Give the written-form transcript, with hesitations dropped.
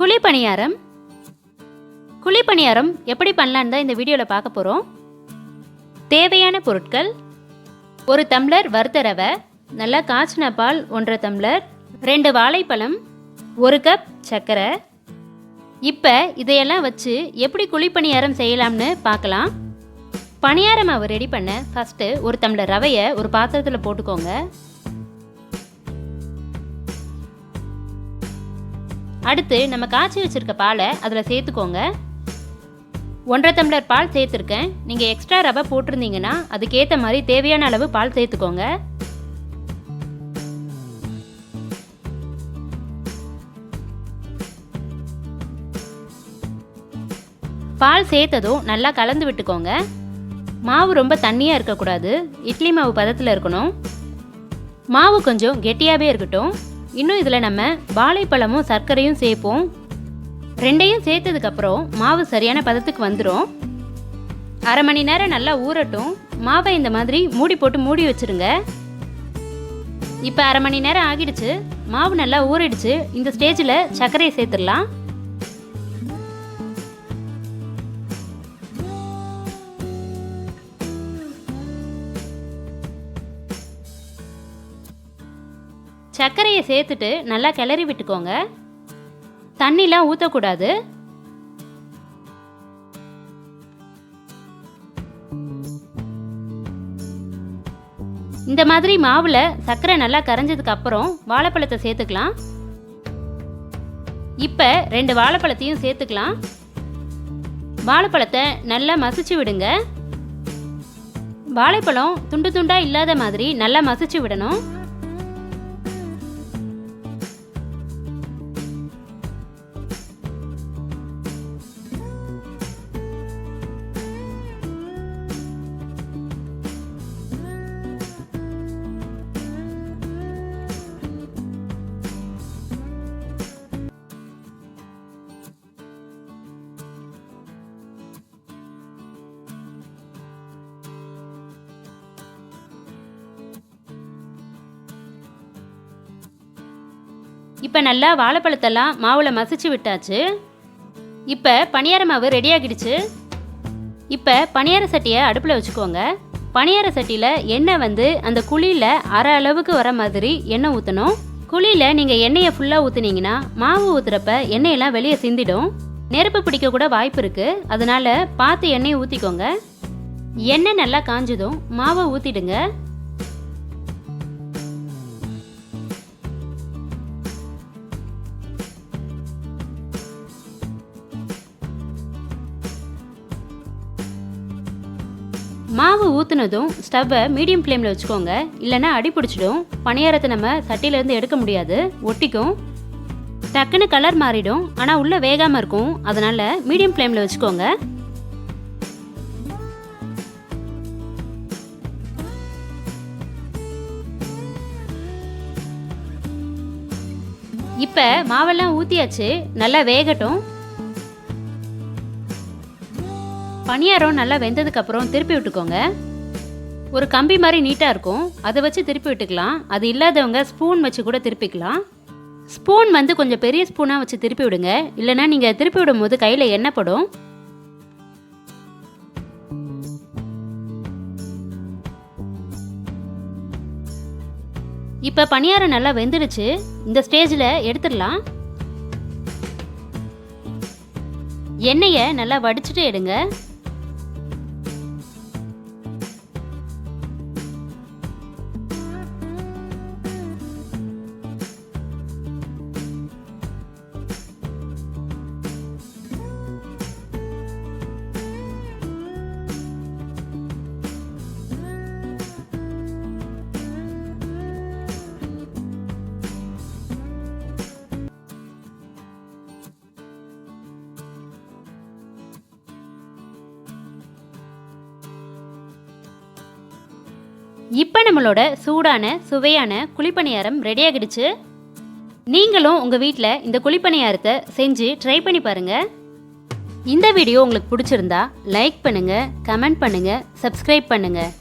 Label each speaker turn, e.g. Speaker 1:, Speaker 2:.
Speaker 1: குழி பணியாரம். குழி பணியாரம் எப்படி பண்ணலான்னு தான் இந்த வீடியோவில் பார்க்க போகிறோம். தேவையான பொருட்கள்: ஒரு டம்ளர் வறுத்த ரவை, நல்லா காய்ச்சின பால் 1.5 டம்ளர், 2 வாழைப்பழம், 1 கப் சர்க்கரை. இப்போ இதையெல்லாம் வச்சு எப்படி குழி பணியாரம் செய்யலாம்னு பார்க்கலாம். பணியார மாவு ரெடி பண்ண ஃபஸ்ட்டு ஒரு டம்ளர் ரவையை ஒரு பாத்திரத்தில் போட்டுக்கோங்க. அடுத்து நம்ம காய்ச்சி வச்சுருக்க பாலை அதில் சேர்த்துக்கோங்க. 1.5 டம்ளர் பால் சேர்த்துருக்கேன். நீங்கள் எக்ஸ்ட்ரா ரவை போட்டிருந்தீங்கன்னா அதுக்கேற்ற மாதிரி தேவையான அளவு பால் சேர்த்துக்கோங்க. பால் சேர்த்ததும் நல்லா கலந்து விட்டுக்கோங்க. மாவு ரொம்ப தண்ணியாக இருக்கக்கூடாது, இட்லி மாவு பதத்தில் இருக்கணும். மாவு கொஞ்சம் கெட்டியாகவே இருக்கட்டும். இன்னும் இதில் நம்ம வாழைப்பழமும் சர்க்கரையும் சேர்ப்போம். ரெண்டையும் சேர்த்ததுக்கப்புறம் மாவு சரியான பதத்துக்கு வந்துடும். அரை மணி நேரம் நல்லா ஊறட்டும். மாவை இந்த மாதிரி மூடி போட்டு மூடி வச்சுருங்க. இப்போ அரை மணி நேரம் ஆகிடுச்சு. மாவு நல்லா ஊறிடுச்சு. இந்த ஸ்டேஜில் சர்க்கரையை சேர்த்துடலாம். சர்க்கரையை சேர்த்துட்டு நல்லா கிளறி விட்டுக்கோங்க. தண்ணிலாம் ஊற்றக்கூடாது. இந்த மாதிரி மாவில் சர்க்கரை நல்லா கரைஞ்சதுக்கு அப்புறம் வாழைப்பழத்தை சேர்த்துக்கலாம். இப்போ 2 வாழைப்பழத்தையும் சேர்த்துக்கலாம். வாழைப்பழத்தை நல்லா மசிச்சு விடுங்க. வாழைப்பழம் துண்டு துண்டாக இல்லாத மாதிரி நல்லா மசிச்சு விடணும். இப்போ நல்லா வாழைப்பழத்தெல்லாம் மாவில் மசிச்சு விட்டாச்சு. இப்போ பணியார மாவு ரெடி ஆகிடுச்சு. இப்போ பணியார சட்டியை அடுப்பில் வச்சுக்கோங்க. பணியார சட்டியில் எண்ணெய் அந்த குழியில் அரை அளவுக்கு வர மாதிரி எண்ணெய் ஊற்றணும். குழியில் நீங்கள் எண்ணெயை ஃபுல்லாக ஊற்றுனீங்கன்னா மாவு ஊற்றுறப்ப எண்ணெயெல்லாம் வெளியே சிந்திடும். நெருப்பு பிடிக்க கூட வாய்ப்பு இருக்குது. அதனால் பார்த்து எண்ணெயை ஊற்றிக்கோங்க. எண்ணெய் நல்லா காஞ்சதும் மாவை ஊற்றிடுங்க. மாவு ஊற்றுனதும் ஸ்டவ்வை மீடியம் ஃப்ளேமில் வச்சுக்கோங்க. இல்லைன்னா அடி பிடிச்சிடும். பணியாரத்தை நம்ம சட்டியிலேருந்து எடுக்க முடியாது, ஒட்டிக்கும். டக்குன்னு கலர் மாறிடும், ஆனால் உள்ளே வேகாமல் இருக்கும். அதனால் மீடியம் ஃப்ளேமில் வச்சுக்கோங்க. இப்போ மாவெல்லாம் ஊற்றியாச்சு. நல்லா வேகட்டும். பணியாரம் நல்லா வெந்ததுக்கப்புறம் திருப்பி விட்டுக்கோங்க. ஒரு கம்பி மாதிரி நீட்டாக இருக்கும், அதை வச்சு திருப்பி விட்டுக்கலாம். அது இல்லாதவங்க ஸ்பூன் வச்சு கூட திருப்பிக்கலாம். ஸ்பூன் கொஞ்சம் பெரிய ஸ்பூனாக வச்சு திருப்பி விடுங்க. இல்லைன்னா நீங்கள் திருப்பி விடும்போது கையில் எண்ணெய் படும். இப்போ பணியாரம் நல்லா வெந்துடுச்சு. இந்த ஸ்டேஜில் எடுத்துடலாம். எண்ணெயை நல்லா வடிச்சிட்டு எடுங்க. இப்போ நம்மளோட சூடான சுவையான குழிப்பணியாரம் ரெடி ஆகிடுச்சு. நீங்களும் உங்கள் வீட்டில் இந்த குழிப்பணியாரத்தை செஞ்சு ட்ரை பண்ணி பாருங்கள். இந்த வீடியோ உங்களுக்கு பிடிச்சிருந்தா லைக் பண்ணுங்கள், கமெண்ட் பண்ணுங்கள், சப்ஸ்கிரைப் பண்ணுங்கள்.